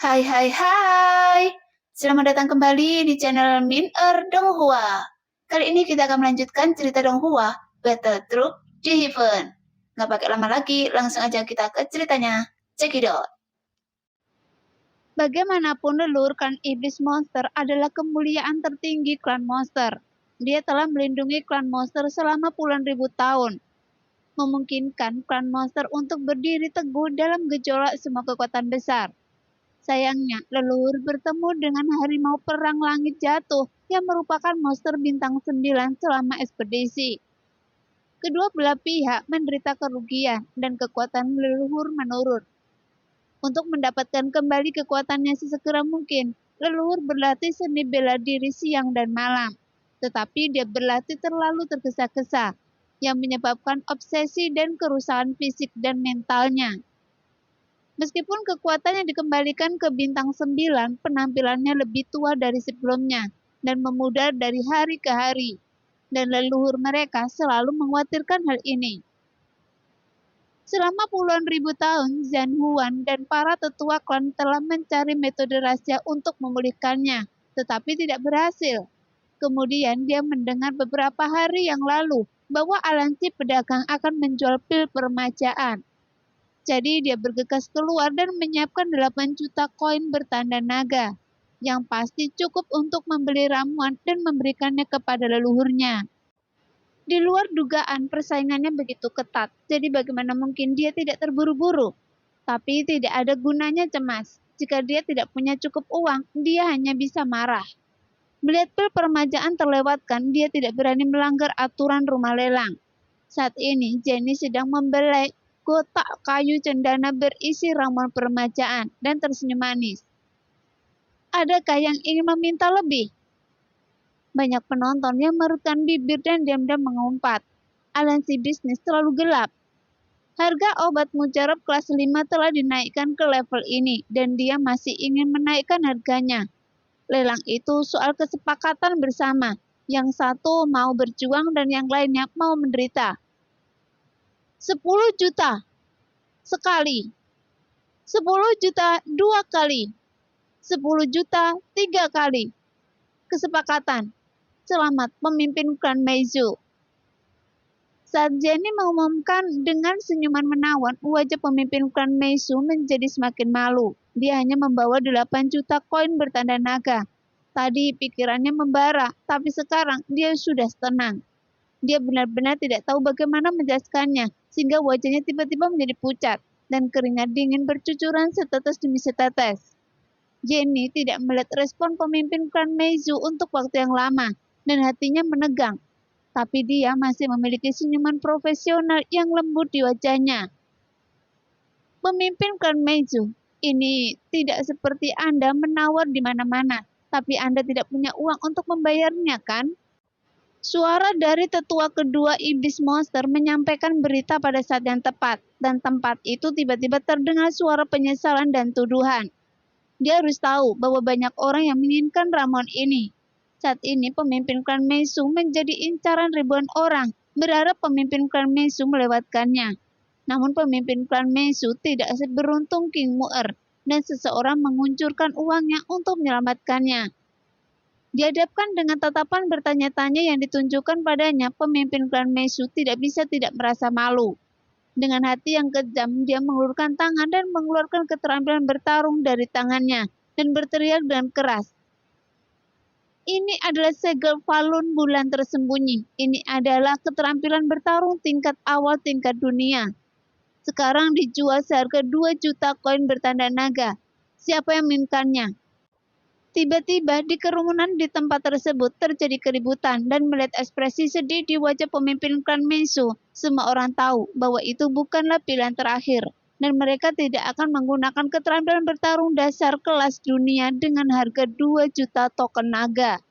Hai hai hai, selamat datang kembali di channel Min Donghua. Kali ini kita akan melanjutkan cerita Donghua, Battle Troop di Heaven. Nggak pakai lama lagi, langsung aja kita ke ceritanya. Cekidot. Bagaimanapun leluhur klan iblis monster adalah kemuliaan tertinggi klan monster. Dia telah melindungi klan monster selama puluhan ribu tahun, memungkinkan klan monster untuk berdiri teguh dalam gejolak semua kekuatan besar. Sayangnya, leluhur bertemu dengan harimau perang langit jatuh yang merupakan monster bintang 9 selama ekspedisi. Kedua belah pihak menderita kerugian dan kekuatan leluhur menurun. Untuk mendapatkan kembali kekuatannya sesegera mungkin, leluhur berlatih seni bela diri siang dan malam. Tetapi dia berlatih terlalu tergesa-gesa, yang menyebabkan obsesi dan kerusakan fisik dan mentalnya. Meskipun kekuatannya dikembalikan ke bintang 9, penampilannya lebih tua dari sebelumnya dan memudar dari hari ke hari. Dan leluhur mereka selalu mengkhawatirkan hal ini. Selama puluhan ribu tahun, Zhan Huan dan para tetua klan telah mencari metode rahasia untuk memulihkannya, tetapi tidak berhasil. Kemudian dia mendengar beberapa hari yang lalu bahwa aliansi pedagang akan menjual pil permajaan. Jadi dia bergegas keluar dan menyiapkan 8 juta koin bertanda naga, yang pasti cukup untuk membeli ramuan dan memberikannya kepada leluhurnya. Di luar dugaan, persaingannya begitu ketat, jadi bagaimana mungkin dia tidak terburu-buru? Tapi tidak ada gunanya cemas. Jika dia tidak punya cukup uang, dia hanya bisa marah. Melihat pil permajaan terlewatkan, dia tidak berani melanggar aturan rumah lelang. Saat ini, Jenny sedang membelai kotak kayu cendana berisi ramuan permajaan dan tersenyum manis. Adakah yang ingin meminta lebih? Banyak penonton yang merutkan bibir dan diam-diam mengumpat. Aliansi bisnis terlalu gelap. Harga obat mujarab kelas 5 telah dinaikkan ke level ini dan dia masih ingin menaikkan harganya. Lelang itu soal kesepakatan bersama. Yang satu mau berjuang dan yang lainnya mau menderita. 10 juta sekali. 10 juta 2 kali. 10 juta 3 kali. Kesepakatan. Selamat pemimpin klan Meizu. Saat Jenny mengumumkan dengan senyuman menawan, wajah pemimpin klan Meizu menjadi semakin malu. Dia hanya membawa 8 juta koin bertanda naga. Tadi pikirannya membara, tapi sekarang dia sudah tenang. Dia benar-benar tidak tahu bagaimana menjelaskannya, sehingga wajahnya tiba-tiba menjadi pucat, dan keringat dingin bercucuran setetes demi setetes. Jenny tidak melihat respon pemimpin klan Meizu untuk waktu yang lama, dan hatinya menegang. Tapi dia masih memiliki senyuman profesional yang lembut di wajahnya. Pemimpin klan Meizu, ini tidak seperti Anda menawar di mana-mana, tapi Anda tidak punya uang untuk membayarnya, kan? Suara dari tetua kedua iblis monster menyampaikan berita pada saat yang tepat, dan tempat itu tiba-tiba terdengar suara penyesalan dan tuduhan. Dia harus tahu bahwa banyak orang yang menginginkan ramuan ini. Saat ini pemimpin klan Meizu menjadi incaran ribuan orang, berharap pemimpin klan Meizu melewatkannya. Namun pemimpin klan Meizu tidak seberuntung King Mu'er, dan seseorang menguncurkan uangnya untuk menyelamatkannya. Dihadapkan dengan tatapan bertanya-tanya yang ditunjukkan padanya, pemimpin klan Meizu tidak bisa tidak merasa malu. Dengan hati yang kejam, dia mengulurkan tangan dan mengeluarkan keterampilan bertarung dari tangannya dan berteriak dengan keras. Ini adalah segel Falun bulan tersembunyi. Ini adalah keterampilan bertarung tingkat awal tingkat dunia. Sekarang dijual seharga 2 juta koin bertanda naga. Siapa yang menginginkannya? Tiba-tiba di kerumunan di tempat tersebut terjadi keributan dan melihat ekspresi sedih di wajah pemimpin klan Meizu, semua orang tahu bahwa itu bukanlah pilihan terakhir dan mereka tidak akan menggunakan keterampilan bertarung dasar kelas dunia dengan harga 2 juta token naga.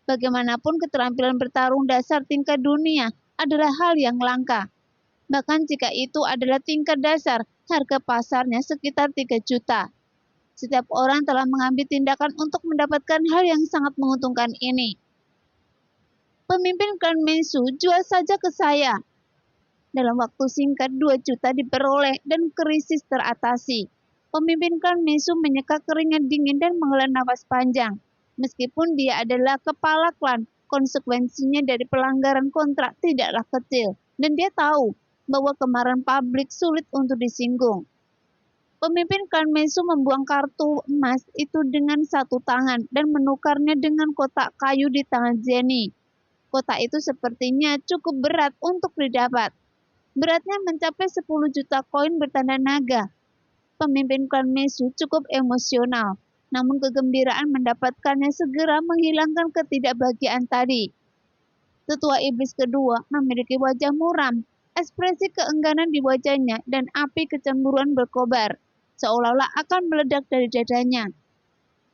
Bagaimanapun keterampilan bertarung dasar tingkat dunia adalah hal yang langka. Bahkan jika itu adalah tingkat dasar, harga pasarnya sekitar 3 juta. Setiap orang telah mengambil tindakan untuk mendapatkan hal yang sangat menguntungkan ini. Pemimpin klan Meizu, jual saja ke saya. Dalam waktu singkat 2 juta diperoleh dan krisis teratasi. Pemimpin klan Mesu menyeka keringat dingin dan menghela nafas panjang. Meskipun dia adalah kepala klan, konsekuensinya dari pelanggaran kontrak tidaklah kecil, dan dia tahu bahwa kemarahan publik sulit untuk disinggung. Pemimpin klan Mesu membuang kartu emas itu dengan satu tangan dan menukarnya dengan kotak kayu di tangan Jenny. Kotak itu sepertinya cukup berat untuk didapat. Beratnya mencapai 10 juta koin bertanda naga. Pemimpin klan Mesu cukup emosional, namun kegembiraan mendapatkannya segera menghilangkan ketidakbahagiaan tadi. Tetua iblis kedua memiliki wajah muram, ekspresi keengganan di wajahnya dan api kecemburuan berkobar, seolah-olah akan meledak dari dadanya.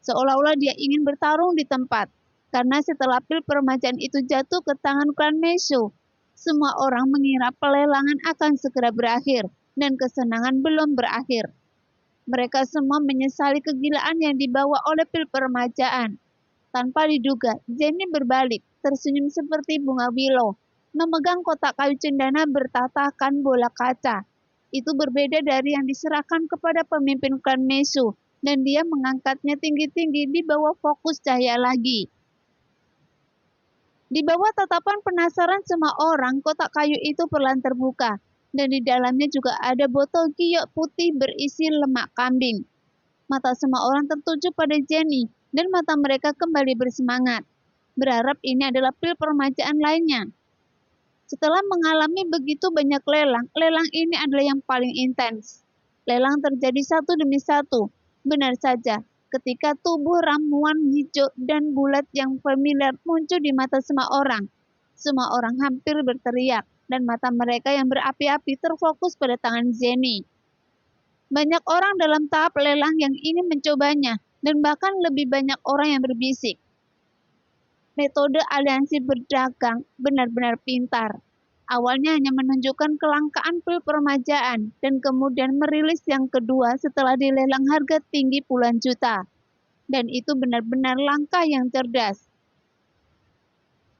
Seolah-olah dia ingin bertarung di tempat, karena setelah pil permajaan itu jatuh ke tangan klan Mesu, semua orang mengira pelelangan akan segera berakhir, dan kesenangan belum berakhir. Mereka semua menyesali kegilaan yang dibawa oleh pil permajaan. Tanpa diduga, Jenny berbalik, tersenyum seperti bunga willow, memegang kotak kayu cendana bertatahkan bola kaca. Itu berbeda dari yang diserahkan kepada pemimpin klan Mesu, dan dia mengangkatnya tinggi-tinggi di bawah fokus cahaya lagi. Di bawah tatapan penasaran semua orang, kotak kayu itu perlahan terbuka, dan di dalamnya juga ada botol giok putih berisi lemak kambing. Mata semua orang tertuju pada Jenny, dan mata mereka kembali bersemangat, berharap ini adalah pil permajaan lainnya. Setelah mengalami begitu banyak lelang, lelang ini adalah yang paling intens. Lelang terjadi satu demi satu. Benar saja, ketika tubuh ramuan hijau dan bulat yang familiar muncul di mata semua orang hampir berteriak, dan mata mereka yang berapi-api terfokus pada tangan Jenny. Banyak orang dalam tahap lelang yang ingin mencobanya, dan bahkan lebih banyak orang yang berbisik. Metode aliansi berdagang benar-benar pintar. Awalnya hanya menunjukkan kelangkaan pil permajaan, dan kemudian merilis yang kedua setelah dilelang harga tinggi puluhan juta. Dan itu benar-benar langkah yang cerdas.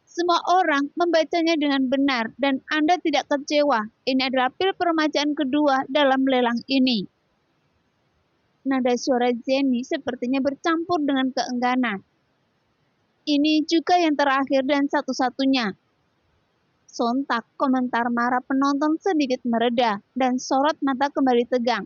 Semua orang membacanya dengan benar, dan Anda tidak kecewa. Ini adalah pil permajaan kedua dalam lelang ini. Nada suara Jenny sepertinya bercampur dengan keengganan. Ini juga yang terakhir dan satu-satunya. Sontak, komentar marah penonton sedikit mereda, dan sorot mata kembali tegang.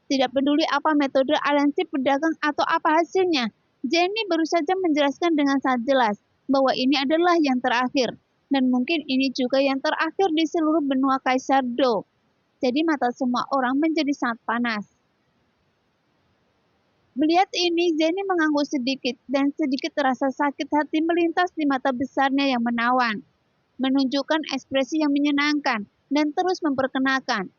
Tidak peduli apa metode aliansi pedagang atau apa hasilnya, Jenny baru saja menjelaskan dengan sangat jelas bahwa ini adalah yang terakhir, dan mungkin ini juga yang terakhir di seluruh benua Kaisar Do. Jadi mata semua orang menjadi sangat panas. Melihat ini, Jenny mengangguk sedikit, dan sedikit rasa sakit hati melintas di mata besarnya yang menawan, menunjukkan ekspresi yang menyenangkan, dan terus memperkenalkan.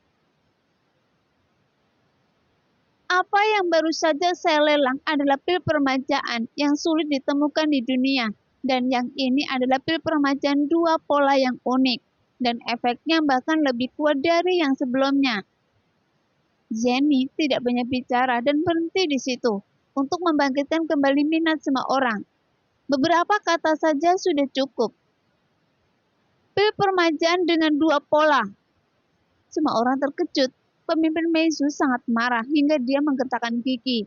Apa yang baru saja saya lelang adalah pil permajaan yang sulit ditemukan di dunia, dan yang ini adalah pil permajaan dua pola yang unik, dan efeknya bahkan lebih kuat dari yang sebelumnya. Jenny tidak banyak bicara dan berhenti di situ untuk membangkitkan kembali minat semua orang. Beberapa kata saja sudah cukup. Pil permajaan dengan dua pola. Semua orang terkejut. Pemimpin Mesu sangat marah hingga dia menggertakkan gigi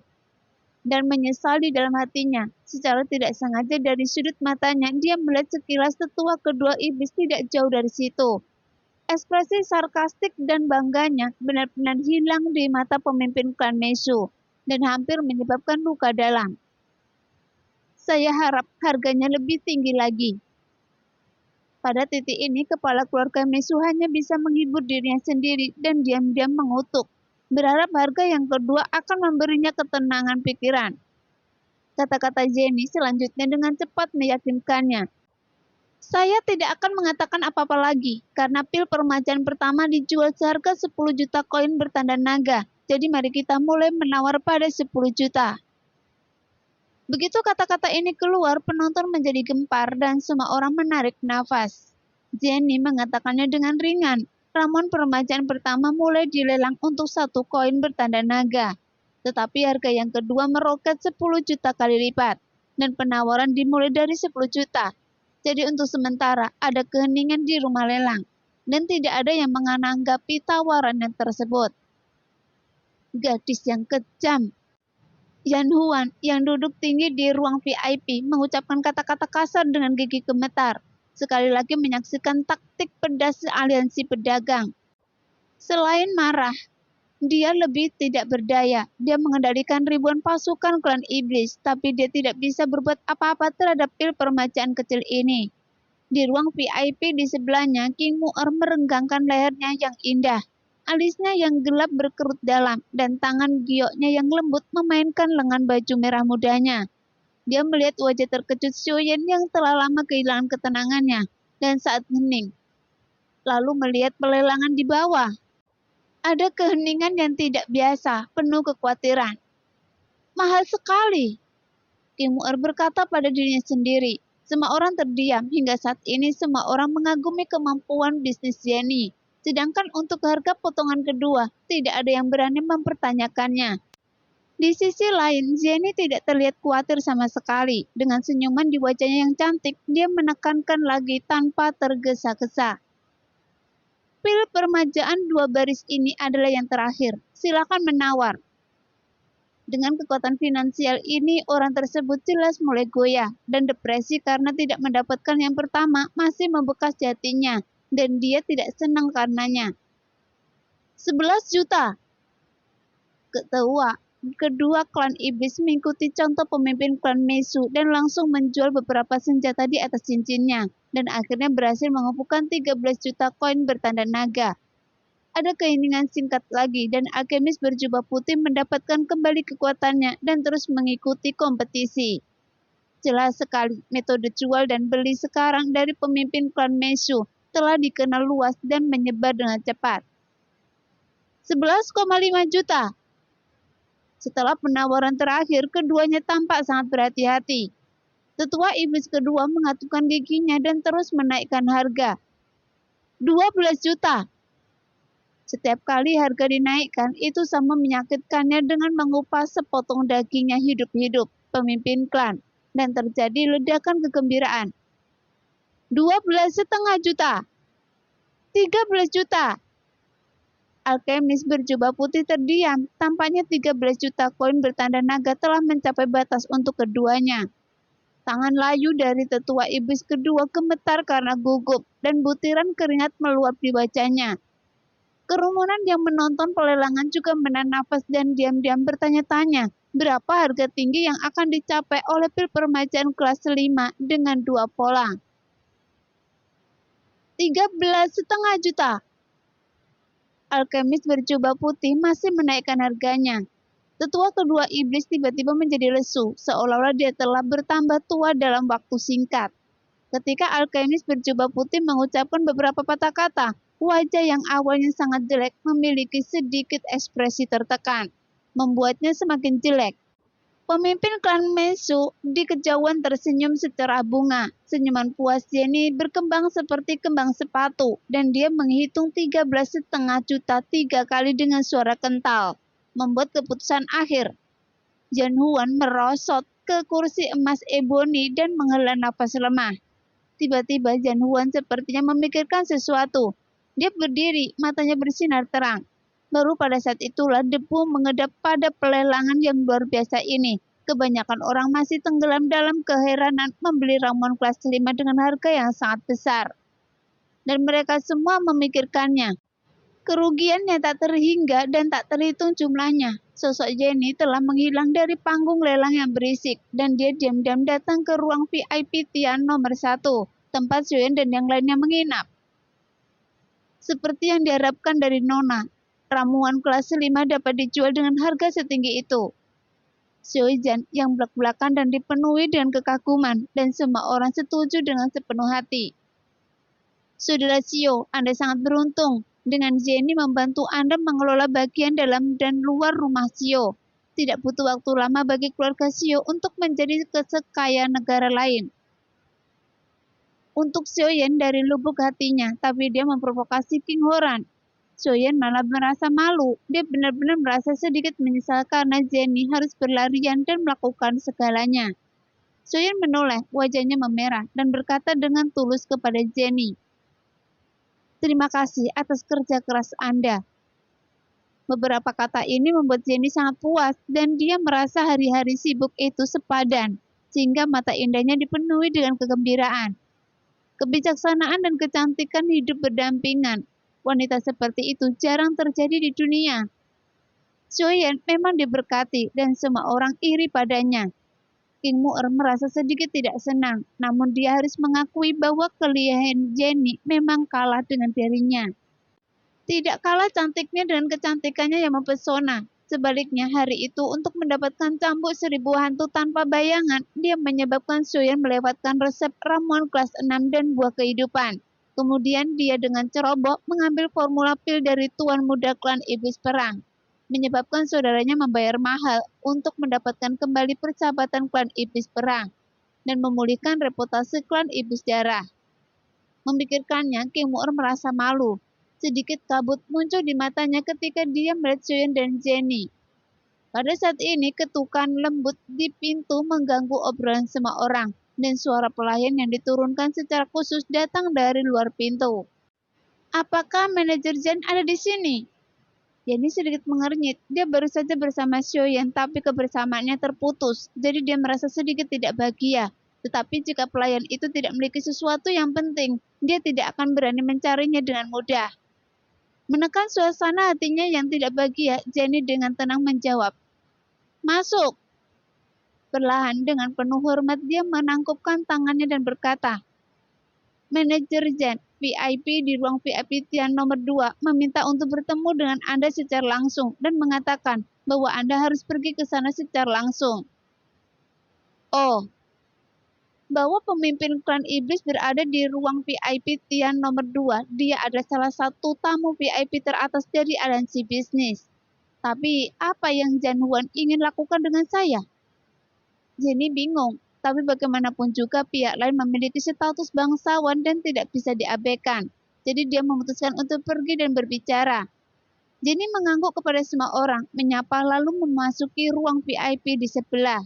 dan menyesal di dalam hatinya. Secara tidak sengaja dari sudut matanya, dia melihat sekilas tetua kedua iblis tidak jauh dari situ. Ekspresi sarkastik dan bangganya benar-benar hilang di mata pemimpin klan Mesu dan hampir menyebabkan luka dalam. Saya harap harganya lebih tinggi lagi. Pada titik ini, kepala keluarga Mesu hanya bisa menghibur dirinya sendiri dan diam-diam mengutuk, berharap harga yang kedua akan memberinya ketenangan pikiran. Kata-kata Jenny selanjutnya dengan cepat meyakinkannya. Saya tidak akan mengatakan apa-apa lagi, karena pil permajaan pertama dijual seharga 10 juta koin bertanda naga, jadi mari kita mulai menawar pada 10 juta. Begitu kata-kata ini keluar, penonton menjadi gempar dan semua orang menarik nafas. Jenny mengatakannya dengan ringan. Ramuan permajaan pertama mulai dilelang untuk 1 koin bertanda naga. Tetapi harga yang kedua meroket 10 juta kali lipat. Dan penawaran dimulai dari 10 juta. Jadi untuk sementara ada keheningan di rumah lelang. Dan tidak ada yang menanggapi tawaran yang tersebut. gadis yang kejam. Yan Huan yang duduk tinggi di ruang VIP mengucapkan kata-kata kasar dengan gigi gemetar, sekali lagi menyaksikan taktik pedas aliansi pedagang. Selain marah, dia lebih tidak berdaya. Dia mengendalikan ribuan pasukan klan iblis, tapi dia tidak bisa berbuat apa-apa terhadap pil permajaan kecil ini. Di ruang VIP di sebelahnya, King Mu'er merenggangkan lehernya yang indah. Alisnya yang gelap berkerut dalam, dan tangan gioknya yang lembut memainkan lengan baju merah mudanya. Dia melihat wajah terkejut Xiaoyan yang telah lama kehilangan ketenangannya, dan saat hening, lalu melihat pelelangan di bawah. Ada keheningan yang tidak biasa, penuh kekhawatiran. Mahal sekali, King Mu'er berkata pada dirinya sendiri. Semua orang terdiam, hingga saat ini semua orang mengagumi kemampuan bisnis Jenny. Sedangkan untuk harga potongan kedua, tidak ada yang berani mempertanyakannya. Di sisi lain, Jenny tidak terlihat khawatir sama sekali. Dengan senyuman di wajahnya yang cantik, dia menekankan lagi tanpa tergesa-gesa. Pil permajaan 2 baris ini adalah yang terakhir. Silakan menawar. Dengan kekuatan finansial ini, orang tersebut jelas mulai goyah, dan depresi karena tidak mendapatkan yang pertama masih membekas di hatinya, dan dia tidak senang karenanya. 11 juta. Kedua klan iblis mengikuti contoh pemimpin klan Mesu dan langsung menjual beberapa senjata di atas cincinnya, dan akhirnya berhasil mengumpulkan 13 juta koin bertanda naga. Ada keinginan singkat lagi dan alkemis berjubah putih mendapatkan kembali kekuatannya dan terus mengikuti kompetisi. Jelas sekali, metode jual dan beli sekarang dari pemimpin klan Mesu telah dikenal luas dan menyebar dengan cepat. 11,5 juta. Setelah penawaran terakhir, keduanya tampak sangat berhati-hati. Tetua iblis kedua mengatupkan giginya dan terus menaikkan harga. 12 juta. Setiap kali harga dinaikkan, itu sama menyakitkannya dengan mengupas sepotong dagingnya hidup-hidup, pemimpin klan, dan terjadi ledakan kegembiraan. 12,5 juta. 13 juta. Alkemis berjubah putih terdiam, tampaknya 13 juta koin bertanda naga telah mencapai batas untuk keduanya. Tangan layu dari tetua iblis kedua gemetar karena gugup, dan butiran keringat meluap di wajahnya. Kerumunan yang menonton pelelangan juga menahan nafas dan diam-diam bertanya-tanya, berapa harga tinggi yang akan dicapai oleh pil permajaan kelas 5 dengan 2 pola. 13,5 juta. Alkemis berjubah putih masih menaikkan harganya. Tetua kedua iblis tiba-tiba menjadi lesu, seolah-olah dia telah bertambah tua dalam waktu singkat. Ketika alkemis berjubah putih mengucapkan beberapa patah kata, wajah yang awalnya sangat jelek memiliki sedikit ekspresi tertekan, membuatnya semakin jelek. Pemimpin klan Mesu di kejauhan tersenyum secara bunga. Senyuman puas Jenny berkembang seperti kembang sepatu, dan dia menghitung 13,5 juta 3 kali dengan suara kental, membuat keputusan akhir. Yan Huan merosot ke kursi emas eboni dan menghela nafas lemah. Tiba-tiba Yan Huan sepertinya memikirkan sesuatu. Dia berdiri, matanya bersinar terang. Baru pada saat itulah debu mengedap pada pelelangan yang luar biasa ini. Kebanyakan orang masih tenggelam dalam keheranan membeli ramuan kelas 5 dengan harga yang sangat besar. Dan mereka semua memikirkannya. Kerugiannya tak terhingga dan tak terhitung jumlahnya. Sosok Jenny telah menghilang dari panggung lelang yang berisik, dan dia diam-diam datang ke ruang VIP Tian nomor 1, tempat Xiaoyan dan yang lainnya menginap. Seperti yang diharapkan dari Nona, ramuan kelas 5 dapat dijual dengan harga setinggi itu. Xiaoyan yang belak-belakan dan dipenuhi dengan kekaguman, dan semua orang setuju dengan sepenuh hati. Saudara Xiao, Anda sangat beruntung. Dengan Jenny membantu Anda mengelola bagian dalam dan luar rumah Xiao. Tidak butuh waktu lama bagi keluarga Xiao untuk menjadi kesekaya negara lain. Untuk Xiaoyan dari lubuk hatinya, tapi dia memprovokasi King Horan. Xiaoyan malah merasa malu. Dia benar-benar merasa sedikit menyesal karena Jenny harus berlarian dan melakukan segalanya. Xiaoyan menoleh, wajahnya memerah, dan berkata dengan tulus kepada Jenny, "Terima kasih atas kerja keras Anda." Beberapa kata ini membuat Jenny sangat puas dan dia merasa hari-hari sibuk itu sepadan, sehingga mata indahnya dipenuhi dengan kegembiraan. Kebijaksanaan dan kecantikan hidup berdampingan. Wanita seperti itu jarang terjadi di dunia. Xiaoyan memang diberkati dan semua orang iri padanya. King Mu'er merasa sedikit tidak senang, namun dia harus mengakui bahwa kelihayan Jenny memang kalah dengan dirinya. Tidak kalah cantiknya dan kecantikannya yang mempesona. Sebaliknya, hari itu untuk mendapatkan cambuk 1000 hantu tanpa bayangan, dia menyebabkan Xiaoyan melewatkan resep ramuan kelas 6 dan buah kehidupan. Kemudian dia dengan ceroboh mengambil formula pil dari tuan muda klan iblis perang, menyebabkan saudaranya membayar mahal untuk mendapatkan kembali persahabatan klan iblis perang dan memulihkan reputasi klan iblis darah. Memikirkannya, King Mu'er merasa malu. Sedikit kabut muncul di matanya ketika dia melihat Xiaoyan dan Jenny. Pada saat ini, ketukan lembut di pintu mengganggu obrolan semua orang, dan suara pelayan yang diturunkan secara khusus datang dari luar pintu. Apakah manajer Jen ada di sini? Jenny sedikit mengernyit. Dia baru saja bersama Xiaoyan, tapi kebersamaannya terputus, jadi dia merasa sedikit tidak bahagia. Tetapi jika pelayan itu tidak memiliki sesuatu yang penting, dia tidak akan berani mencarinya dengan mudah. Menekan suasana hatinya yang tidak bahagia, Jenny dengan tenang menjawab, "Masuk." Perlahan dengan penuh hormat dia menangkupkan tangannya dan berkata, "Manajer Jen, VIP di ruang VIP Tian nomor 2 meminta untuk bertemu dengan Anda secara langsung dan mengatakan bahwa Anda harus pergi ke sana secara langsung." Oh, bahwa pemimpin klan iblis berada di ruang VIP Tian nomor 2. Dia adalah salah satu tamu VIP teratas dari aliansi bisnis. Tapi apa yang Jan Huan ingin lakukan dengan saya? Jenny bingung, tapi bagaimanapun juga pihak lain memiliki status bangsawan dan tidak bisa diabaikan. Jadi dia memutuskan untuk pergi dan berbicara. Jenny mengangguk kepada semua orang, menyapa lalu memasuki ruang VIP di sebelah.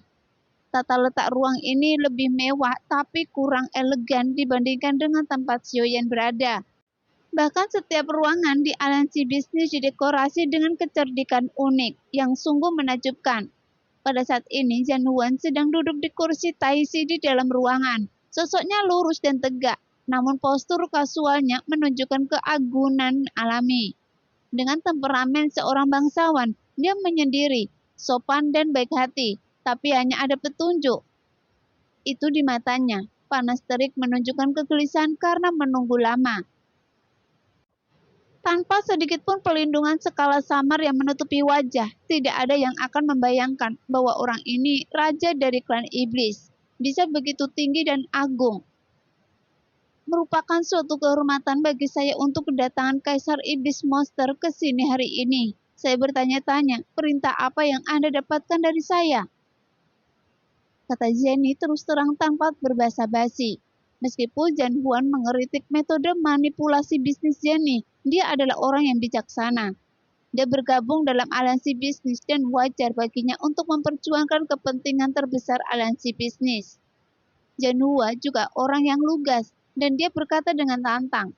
Tata letak ruang ini lebih mewah tapi kurang elegan dibandingkan dengan tempat Xiaoyan berada. Bahkan setiap ruangan di aliansi bisnis didekorasi dengan kecerdikan unik yang sungguh menakjubkan. Pada saat ini, Jan Huan sedang duduk di kursi taisi di dalam ruangan. Sosoknya lurus dan tegak, namun postur kasualnya menunjukkan keagungan alami. Dengan temperamen seorang bangsawan, dia menyendiri, sopan dan baik hati. Tapi hanya ada petunjuk. Itu di matanya. Panas terik menunjukkan kegelisahan karena menunggu lama. Tanpa sedikit pun pelindungan skala samar yang menutupi wajah, tidak ada yang akan membayangkan bahwa orang ini raja dari klan iblis. Bisa begitu tinggi dan agung. Merupakan suatu kehormatan bagi saya untuk kedatangan Kaisar Iblis Monster ke sini hari ini. Saya bertanya-tanya, perintah apa yang Anda dapatkan dari saya? Kata Jenny terus terang tanpa berbasa-basi. Meskipun Jan Huan mengeritik metode manipulasi bisnis Jenny, dia adalah orang yang bijaksana. Dia bergabung dalam aliansi bisnis dan wajar baginya untuk memperjuangkan kepentingan terbesar aliansi bisnis. Jan Huan juga orang yang lugas, dan dia berkata dengan lantang,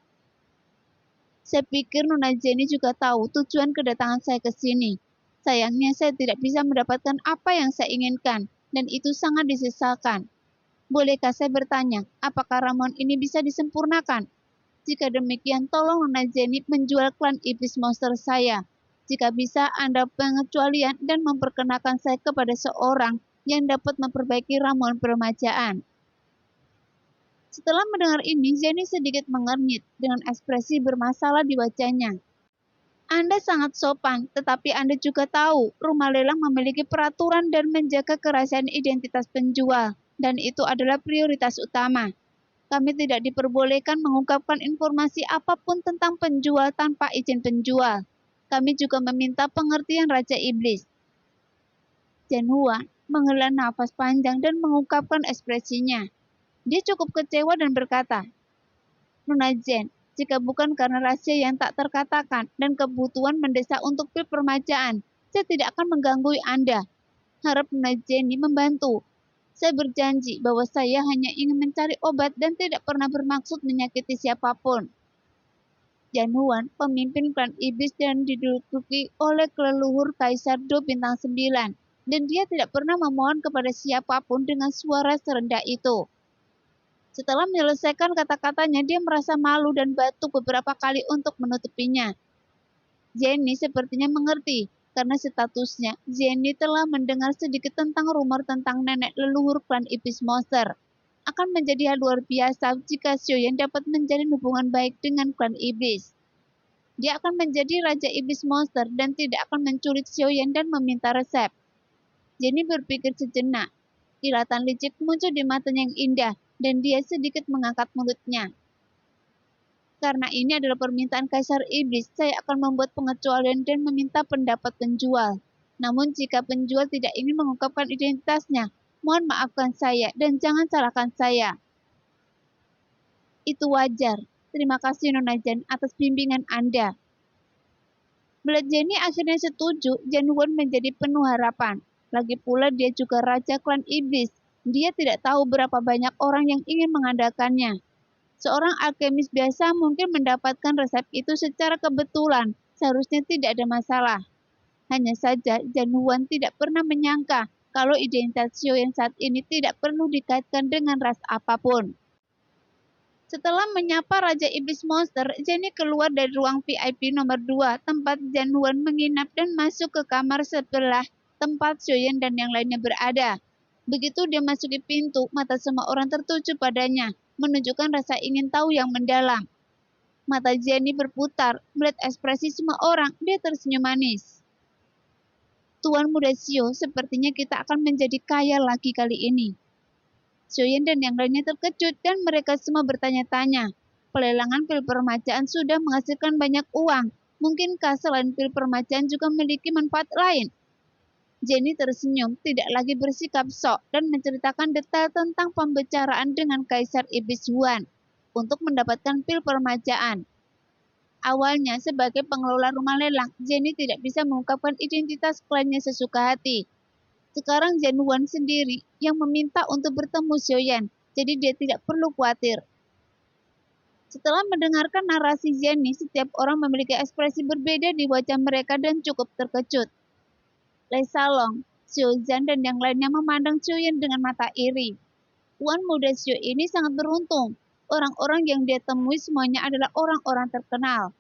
"Saya pikir Nona Jenny juga tahu tujuan kedatangan saya ke sini. Sayangnya saya tidak bisa mendapatkan apa yang saya inginkan. Dan itu sangat disesalkan. Bolehkah saya bertanya, apakah ramuan ini bisa disempurnakan? Jika demikian, tolong Nona Jenny menjual klan iblis monster saya. Jika bisa, Anda pengecualian dan memperkenalkan saya kepada seorang yang dapat memperbaiki ramuan peremajaan." Setelah mendengar ini, Jenny sedikit mengernyit dengan ekspresi bermasalah di wajahnya. Anda sangat sopan, tetapi Anda juga tahu rumah lelang memiliki peraturan dan menjaga kerahasiaan identitas penjual, dan itu adalah prioritas utama. Kami tidak diperbolehkan mengungkapkan informasi apapun tentang penjual tanpa izin penjual. Kami juga meminta pengertian Raja Iblis. Jan Huan menghela nafas panjang dan mengungkapkan ekspresinya. Dia cukup kecewa dan berkata, "Nona Jen, jika bukan karena rahasia yang tak terkatakan dan kebutuhan mendesak untuk pil permajaan, saya tidak akan mengganggu Anda. Harap Nona Jenny membantu. Saya berjanji bahwa saya hanya ingin mencari obat dan tidak pernah bermaksud menyakiti siapapun." Januan, pemimpin klan iblis dan diduduki oleh leluhur Kaisar Do bintang 9, dan dia tidak pernah memohon kepada siapapun dengan suara serendah itu. Setelah menyelesaikan kata-katanya, dia merasa malu dan batuk beberapa kali untuk menutupinya. Jenny sepertinya mengerti, karena statusnya, Jenny telah mendengar sedikit tentang rumor tentang nenek leluhur klan iblis monster. Akan menjadi hal luar biasa jika Xiaoyan dapat menjalin hubungan baik dengan klan iblis. Dia akan menjadi Raja Iblis Monster dan tidak akan menculik Xiaoyan dan meminta resep. Jenny berpikir sejenak. Kilatan licik muncul di matanya yang indah, dan dia sedikit mengangkat mulutnya. Karena ini adalah permintaan Kaisar Iblis, saya akan membuat pengecualian dan meminta pendapat penjual. Namun jika penjual tidak ingin mengungkapkan identitasnya, mohon maafkan saya dan jangan salahkan saya. Itu wajar. Terima kasih Nona Jan atas bimbingan Anda. Melihat Jenny akhirnya setuju, Januan menjadi penuh harapan. Lagi pula dia juga Raja Klan Iblis. Dia tidak tahu berapa banyak orang yang ingin mengandalkannya. Seorang alkemis biasa mungkin mendapatkan resep itu secara kebetulan. Seharusnya tidak ada masalah. Hanya saja Januan tidak pernah menyangka kalau identitas Xiao yang saat ini tidak perlu dikaitkan dengan ras apapun. Setelah menyapa Raja Iblis Monster, Jenny keluar dari ruang VIP nomor 2, tempat Januan menginap dan masuk ke kamar sebelah tempat Xiaoyan dan yang lainnya berada. Begitu dia masuki pintu, mata semua orang tertuju padanya, menunjukkan rasa ingin tahu yang mendalam. Mata Jenny berputar, melihat ekspresi semua orang, dia tersenyum manis. Tuan Muda Xiao, sepertinya kita akan menjadi kaya lagi kali ini. Xiaoyan dan yang lainnya terkejut dan mereka semua bertanya-tanya. Pelelangan pil permajaan sudah menghasilkan banyak uang. Mungkinkah selain pil permajaan juga memiliki manfaat lain? Jenny tersenyum, tidak lagi bersikap sok dan menceritakan detail tentang pembicaraan dengan Kaisar Iblis Huan untuk mendapatkan pil permajaan. Awalnya sebagai pengelola rumah lelang, Jenny tidak bisa mengungkapkan identitas kliennya sesuka hati. Sekarang Januan sendiri yang meminta untuk bertemu Xiaoyan, jadi dia tidak perlu khawatir. Setelah mendengarkan narasi Jenny, setiap orang memiliki ekspresi berbeda di wajah mereka dan cukup terkejut. Lei Salong, Xiao Zhan dan yang lainnya memandang Xiaoyan dengan mata iri. Tuan Muda Xiao ini sangat beruntung. Orang-orang yang dia temui semuanya adalah orang-orang terkenal.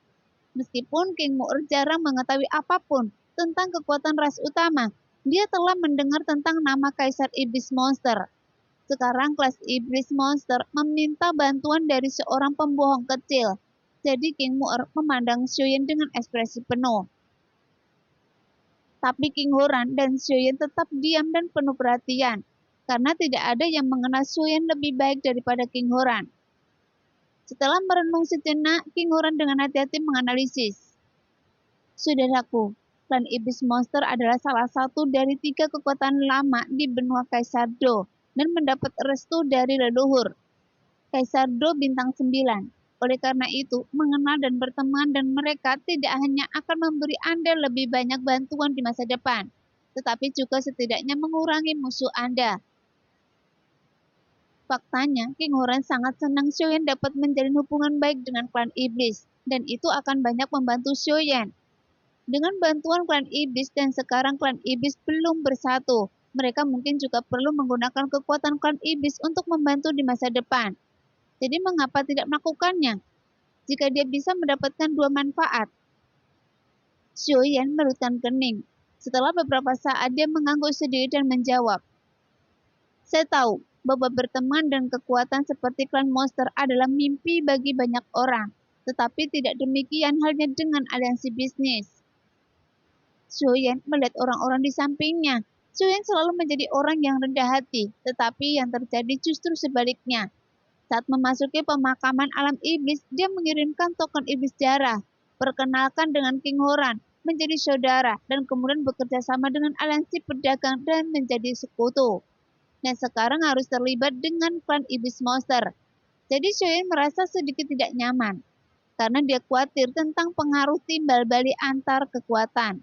Meskipun King Mu'er jarang mengetahui apapun tentang kekuatan ras utama, dia telah mendengar tentang nama Kaisar Iblis Monster. Sekarang kelas Iblis Monster meminta bantuan dari seorang pembohong kecil. Jadi King Mu'er memandang Xiaoyan dengan ekspresi penuh. Tapi King Horan dan Xiaoyan tetap diam dan penuh perhatian, karena tidak ada yang mengenal Xiaoyan lebih baik daripada King Horan. Setelah merenung sejenak, King Horan dengan hati-hati menganalisis. Saudaraku, Klan Iblis Monster adalah salah satu dari 3 kekuatan lama di benua Kaisar Do dan mendapat restu dari leluhur Kaisar Do bintang 9. Oleh karena itu, mengenal dan berteman dan mereka tidak hanya akan memberi Anda lebih banyak bantuan di masa depan, tetapi juga setidaknya mengurangi musuh Anda. Faktanya, King Horan sangat senang Xiaoyan dapat menjalin hubungan baik dengan klan iblis, dan itu akan banyak membantu Xiaoyan. Dengan bantuan klan iblis dan sekarang klan iblis belum bersatu, mereka mungkin juga perlu menggunakan kekuatan klan iblis untuk membantu di masa depan. Jadi mengapa tidak melakukannya? Jika dia bisa mendapatkan 2 manfaat. Xiaoyan merutkan kening. Setelah beberapa saat dia mengangguk sedih dan menjawab. Saya tahu bahwa berteman dan kekuatan seperti klan monster adalah mimpi bagi banyak orang, tetapi tidak demikian halnya dengan aliansi bisnis. Xiaoyan melihat orang-orang di sampingnya. Xiaoyan selalu menjadi orang yang rendah hati, tetapi yang terjadi justru sebaliknya. Saat memasuki pemakaman alam iblis, dia mengirimkan token iblis darah, perkenalkan dengan King Horan, menjadi saudara, dan kemudian bekerja sama dengan aliansi pedagang dan menjadi sekutu. Dan sekarang harus terlibat dengan klan iblis monster. Jadi Xiaoyan merasa sedikit tidak nyaman, karena dia khawatir tentang pengaruh timbal balik antar kekuatan.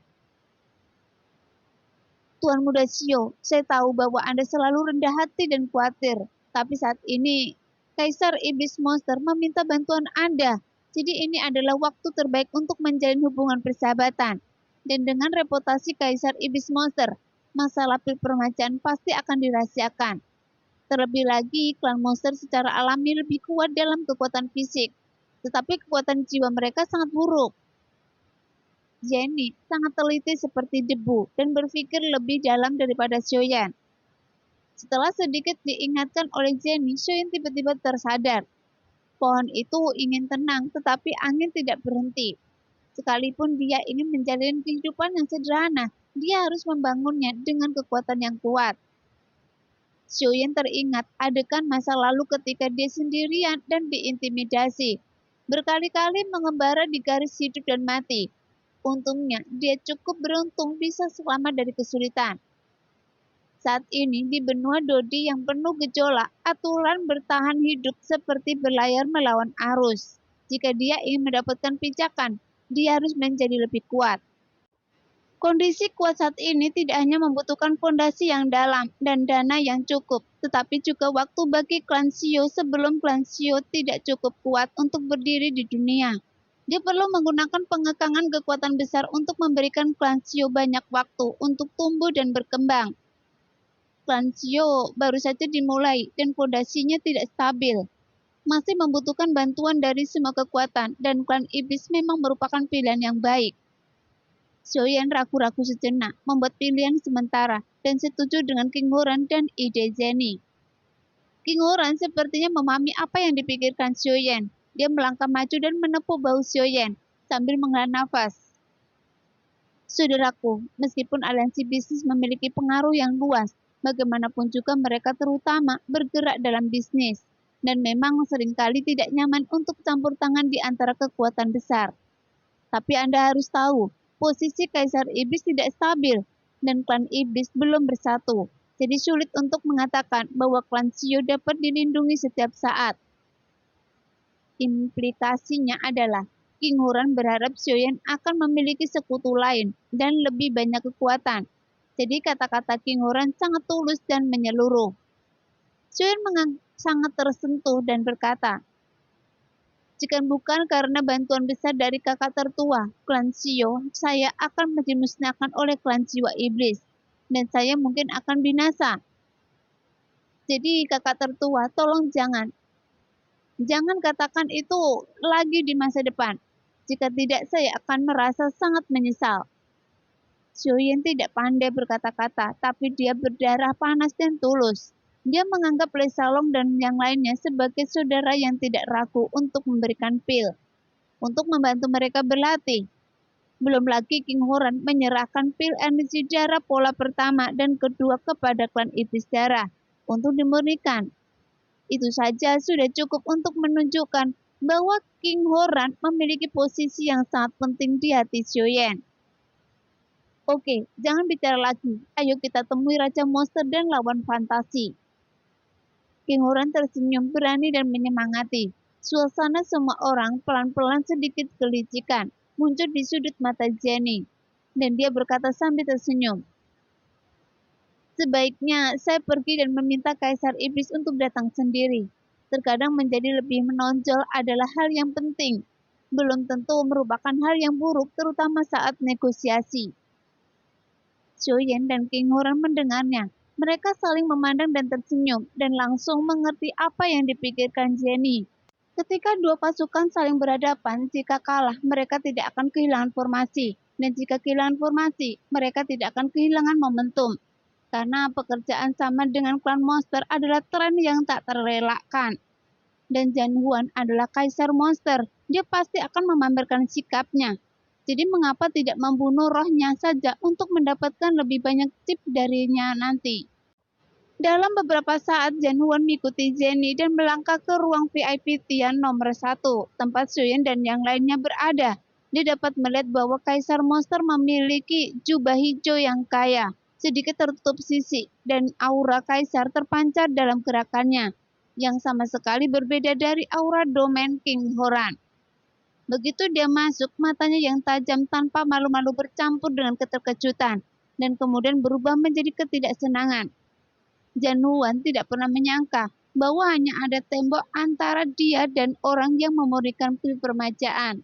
Tuan Muda Xiao, saya tahu bahwa Anda selalu rendah hati dan khawatir, tapi saat ini Kaisar Iblis Monster meminta bantuan Anda. Jadi ini adalah waktu terbaik untuk menjalin hubungan persahabatan. Dan dengan reputasi Kaisar Iblis Monster, masalah permajaan pasti akan dirahasiakan. Terlebih lagi, klan monster secara alami lebih kuat dalam kekuatan fisik, tetapi kekuatan jiwa mereka sangat buruk. Jenny sangat teliti seperti debu dan berpikir lebih dalam daripada Xiaoyan. Setelah sedikit diingatkan oleh Jenny, Xiaoyan tiba-tiba tersadar. Pohon itu ingin tenang, tetapi angin tidak berhenti. Sekalipun dia ingin menjalani kehidupan yang sederhana, dia harus membangunnya dengan kekuatan yang kuat. Xiaoyan teringat adegan masa lalu ketika dia sendirian dan diintimidasi. Berkali-kali mengembara di garis hidup dan mati. Untungnya, dia cukup beruntung bisa selamat dari kesulitan. Saat ini, di benua Dodi yang penuh gejolak, aturan bertahan hidup seperti berlayar melawan arus. Jika dia ingin mendapatkan pijakan, dia harus menjadi lebih kuat. Kondisi kuat saat ini tidak hanya membutuhkan fondasi yang dalam dan dana yang cukup, tetapi juga waktu bagi klan Xiao sebelum klan Xiao tidak cukup kuat untuk berdiri di dunia. Dia perlu menggunakan pengekangan kekuatan besar untuk memberikan klan Xiao banyak waktu untuk tumbuh dan berkembang. Klan Xiao baru saja dimulai dan fondasinya tidak stabil. Masih membutuhkan bantuan dari semua kekuatan dan klan iblis memang merupakan pilihan yang baik. Xiaoyan ragu-ragu sejenak, membuat pilihan sementara dan setuju dengan King Huran dan ide Jenny. King Huran sepertinya memahami apa yang dipikirkan Xiaoyan. Dia melangkah maju dan menepuk bahu Xiaoyan sambil menghela nafas. Saudaraku, meskipun aliansi bisnis memiliki pengaruh yang luas, bagaimanapun juga mereka terutama bergerak dalam bisnis. Dan memang seringkali tidak nyaman untuk campur tangan di antara kekuatan besar. Tapi Anda harus tahu, posisi Kaisar Iblis tidak stabil, dan klan Iblis belum bersatu. Jadi sulit untuk mengatakan bahwa klan Xiao dapat dilindungi setiap saat. Implikasinya adalah, King Huran berharap Xiaoyan akan memiliki sekutu lain dan lebih banyak kekuatan. Jadi kata-kata King Huran sangat tulus dan menyeluruh. Xiaoyan sangat tersentuh dan berkata, jika bukan karena bantuan besar dari kakak tertua, klan Xiao, saya akan dimusnahkan oleh klan jiwa iblis. Dan saya mungkin akan binasa. Jadi kakak tertua, tolong jangan katakan itu lagi di masa depan. Jika tidak, saya akan merasa sangat menyesal. Xiaoyan tidak pandai berkata-kata, tapi dia berdarah panas dan tulus. Dia menganggap Lei Salong dan yang lainnya sebagai saudara yang tidak ragu untuk memberikan pil, untuk membantu mereka berlatih. Belum lagi King Huran menyerahkan pil energi darah pola pertama dan kedua kepada klan iblis darah untuk dimurnikan. Itu saja sudah cukup untuk menunjukkan bahwa King Huran memiliki posisi yang sangat penting di hati Xiaoyan. Oke, jangan bicara lagi. Ayo kita temui Raja Monster dan lawan fantasi. King Huran tersenyum berani dan menyemangati. Suasana semua orang pelan-pelan sedikit kelicikan muncul di sudut mata Jenny. Dan dia berkata sambil tersenyum. Sebaiknya saya pergi dan meminta Kaisar Iblis untuk datang sendiri. Terkadang menjadi lebih menonjol adalah hal yang penting. Belum tentu merupakan hal yang buruk, terutama saat negosiasi. Xiaoyan dan King Huran mendengarnya. Mereka saling memandang dan tersenyum, dan langsung mengerti apa yang dipikirkan Jenny. Ketika dua pasukan saling berhadapan, jika kalah, mereka tidak akan kehilangan formasi. Dan jika kehilangan formasi, mereka tidak akan kehilangan momentum. Karena pekerjaan sama dengan klan monster adalah tren yang tak terelakkan. Dan Zhan Huan adalah kaisar monster, dia pasti akan memamerkan sikapnya. Jadi mengapa tidak membunuh rohnya saja untuk mendapatkan lebih banyak chip darinya nanti? Dalam beberapa saat, Zhan Huan mengikuti Jenny dan melangkah ke ruang VIP Tian nomor 1, tempat Xiaoyan dan yang lainnya berada. Dia dapat melihat bahwa kaisar monster memiliki jubah hijau yang kaya, sedikit tertutup sisi, dan aura kaisar terpancar dalam gerakannya, yang sama sekali berbeda dari aura domain King Huran. Begitu dia masuk, matanya yang tajam tanpa malu-malu bercampur dengan keterkejutan, dan kemudian berubah menjadi ketidaksenangan. Zhan Huan tidak pernah menyangka bahwa hanya ada tembok antara dia dan orang yang memurnikan pil permajaan.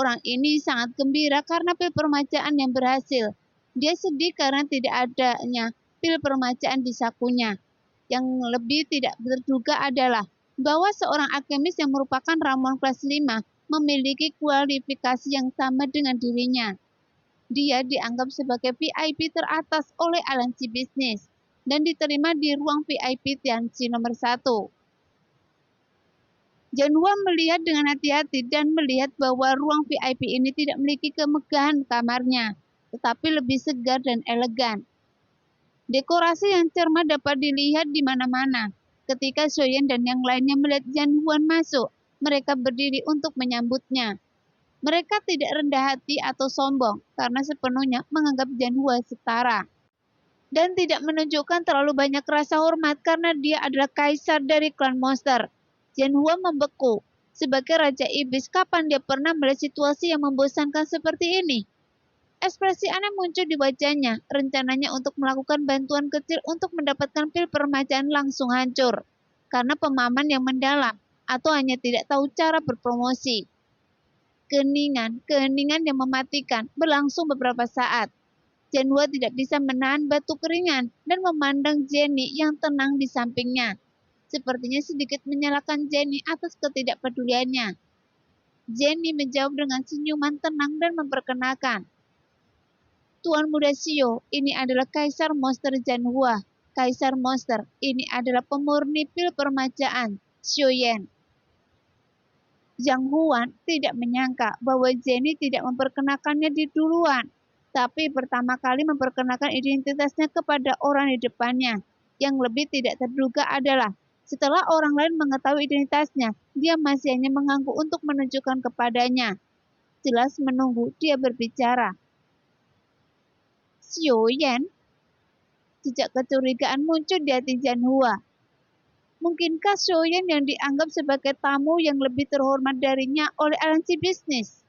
Orang ini sangat gembira karena pil permajaan yang berhasil. Dia sedih karena tidak adanya pil permajaan di sakunya. Yang lebih tidak terduga adalah bahwa seorang alkemis yang merupakan ramuan kelas 5 memiliki kualifikasi yang sama dengan dirinya. Dia dianggap sebagai VIP teratas oleh aliansi bisnis dan diterima di ruang VIP Tianxi nomor 1. Janhua melihat dengan hati-hati dan melihat bahwa ruang VIP ini tidak memiliki kemegahan kamarnya, tetapi lebih segar dan elegan. Dekorasi yang cermat dapat dilihat di mana-mana. Ketika Shoyen dan yang lainnya melihat Janhua masuk, mereka berdiri untuk menyambutnya. Mereka tidak rendah hati atau sombong karena sepenuhnya menganggap Janhua setara. Dan tidak menunjukkan terlalu banyak rasa hormat karena dia adalah kaisar dari klan monster. Janhua membeku. Sebagai Raja Iblis, kapan dia pernah melihat situasi yang membosankan seperti ini? Ekspresi aneh muncul di wajahnya. Rencananya untuk melakukan bantuan kecil untuk mendapatkan pil permajaan langsung hancur. Karena pemahaman yang mendalam atau hanya tidak tahu cara berpromosi. Keheningan yang mematikan berlangsung beberapa saat. Janhua tidak bisa menahan batu keringan dan memandang Jenny yang tenang di sampingnya. Sepertinya sedikit menyalahkan Jenny atas ketidakpeduliannya. Jenny menjawab dengan senyuman tenang dan memperkenalkan. Tuan Muda Shio, ini adalah Kaisar Monster Janhua. Kaisar Monster, ini adalah pemurni pil permajaan, Shoyen. Zhang Huan tidak menyangka bahwa Jenny tidak memperkenalkannya di duluan, tapi pertama kali memperkenalkan identitasnya kepada orang di depannya. Yang lebih tidak terduga adalah, setelah orang lain mengetahui identitasnya, dia masih hanya mengangguk untuk menunjukkan kepadanya. Jelas menunggu dia berbicara. Shoyen, jejak kecurigaan muncul di hati Janhua. Mungkinkah Shoyen yang dianggap sebagai tamu yang lebih terhormat darinya oleh aliansi bisnis?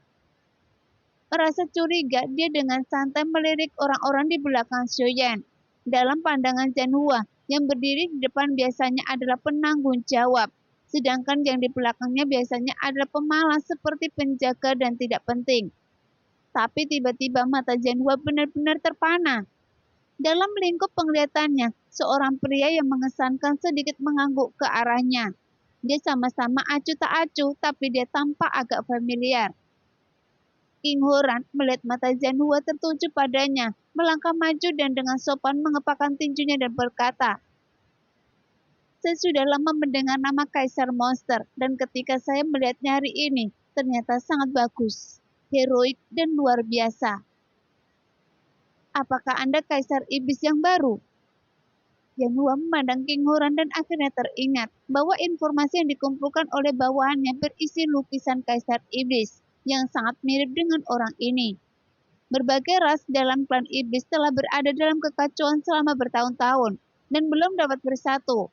Merasa curiga, dia dengan santai melirik orang-orang di belakang Shoyen. Dalam pandangan Janhua, yang berdiri di depan biasanya adalah penanggung jawab, sedangkan yang di belakangnya biasanya adalah pemalas seperti penjaga dan tidak penting. Tapi tiba-tiba mata Janhua benar-benar terpana. Dalam lingkup penglihatannya, seorang pria yang mengesankan sedikit mengangguk ke arahnya. Dia sama-sama acuh tak acuh, tapi dia tampak agak familiar. King Horan melihat mata Janhua tertuju padanya, melangkah maju dan dengan sopan mengepakkan tinjunya dan berkata, "Saya sudah lama mendengar nama Kaisar Monster, dan ketika saya melihatnya hari ini, ternyata sangat bagus, heroik, dan luar biasa. Apakah Anda Kaisar Iblis yang baru?" Janhua memandang King Horan dan akhirnya teringat bahwa informasi yang dikumpulkan oleh bawahannya berisi lukisan Kaisar Iblis yang sangat mirip dengan orang ini. Berbagai ras dalam klan iblis telah berada dalam kekacauan selama bertahun-tahun dan belum dapat bersatu.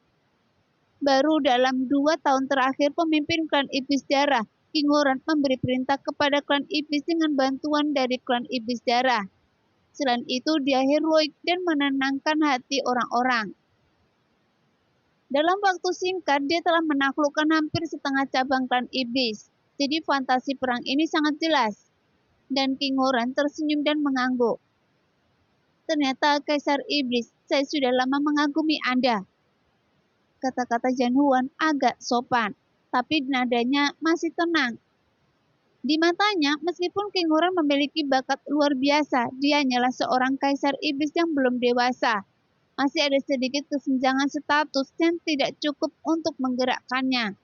Baru dalam 2 tahun terakhir pemimpin klan iblis darah, King Horan memberi perintah kepada klan iblis dengan bantuan dari klan iblis darah. Selain itu dia heroik dan menenangkan hati orang-orang. Dalam waktu singkat dia telah menaklukkan hampir setengah cabang klan iblis. Jadi fantasi perang ini sangat jelas. Dan King Horan tersenyum dan mengangguk. Ternyata Kaisar Iblis, saya sudah lama mengagumi Anda. Kata-kata Janhuan agak sopan, tapi nadanya masih tenang. Di matanya, meskipun King Horan memiliki bakat luar biasa, dia hanyalah seorang Kaisar Iblis yang belum dewasa. Masih ada sedikit kesenjangan status yang tidak cukup untuk menggerakkannya.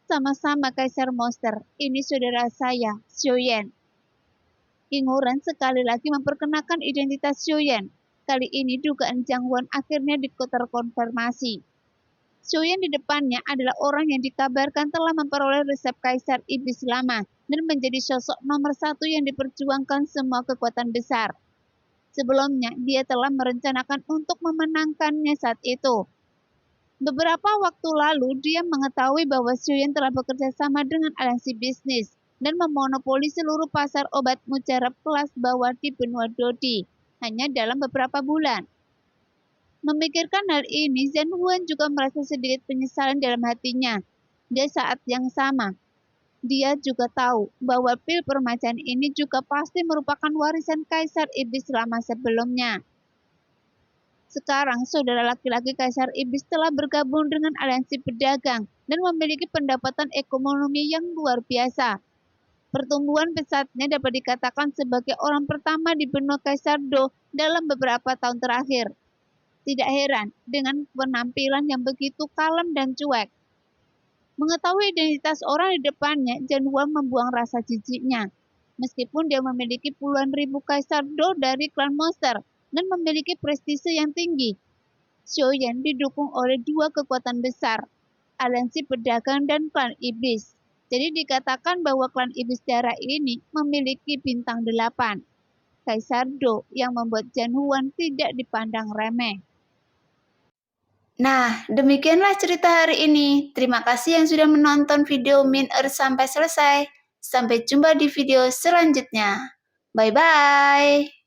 Sama-sama Kaisar Monster, ini saudara saya, Shoyen. King Horan sekali lagi memperkenalkan identitas Shoyen. Kali ini dugaan Janhua akhirnya terkonfirmasi. Shoyen di depannya adalah orang yang dikabarkan telah memperoleh resep Kaisar Iblis lama dan menjadi sosok nomor 1 yang diperjuangkan semua kekuatan besar. Sebelumnya, dia telah merencanakan untuk memenangkannya saat itu. Beberapa waktu lalu, dia mengetahui bahwa Shoyen telah bekerja sama dengan aliansi bisnis dan memonopoli seluruh pasar obat mujarab kelas bawah di benua Dodi hanya dalam beberapa bulan. Memikirkan hal ini, Zhen Huan juga merasa sedikit penyesalan dalam hatinya. Di saat yang sama, dia juga tahu bahwa pil permajaan ini juga pasti merupakan warisan Kaisar Iblis lama sebelumnya. Sekarang, saudara laki-laki Kaisar Iblis telah bergabung dengan aliansi pedagang dan memiliki pendapatan ekonomi yang luar biasa. Pertumbuhan pesatnya dapat dikatakan sebagai orang pertama di benua Kaisar Do dalam beberapa tahun terakhir. Tidak heran dengan penampilan yang begitu kalem dan cuek. Mengetahui identitas orang di depannya, Zhen Huan membuang rasa jijiknya. Meskipun dia memiliki puluhan ribu Kaisar Do dari klan monster dan memiliki prestise yang tinggi, Xiao Yan didukung oleh dua kekuatan besar, aliansi pedagang dan klan iblis. Jadi dikatakan bahwa klan iblis darah ini memiliki bintang 8, Kaisar Do, yang membuat Zhen Huan tidak dipandang remeh. Nah, demikianlah cerita hari ini. Terima kasih yang sudah menonton video Min Earth sampai selesai. Sampai jumpa di video selanjutnya. Bye-bye.